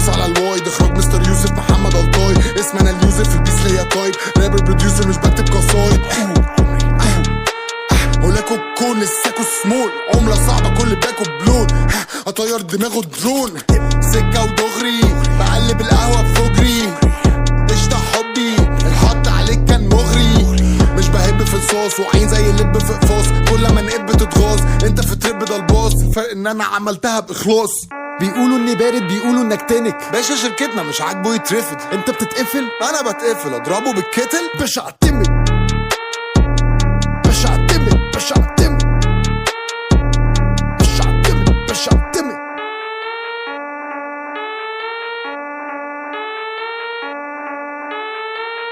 دوس على الواي ده اخراج مستر يوسف محمد الطاي. اسم انا اليوزر في البيس ليا تايب. رابر بروديوسر مش بكتب قصايد. هولاكو كون الساكو سمول. عملة صعبة كل باكو بلون. اطير دماغه درون. سكة ودغري بقلب القهوة بفجري. قشطة حبي الحط عليك كان مغري. مش بهب في الصوص وعين زي اللب في قفاص. كل ما نقب تتغاظ انت في ترب ده الباص. الفرق ان انا عملتها باخلاص. بيقولوا اني بارد بيقولوا انك تنك. باشا شركتنا مش عاجبه يترفد. انت بتتقفل انا بتقفل اضربه بالكتل. باشا اعتمد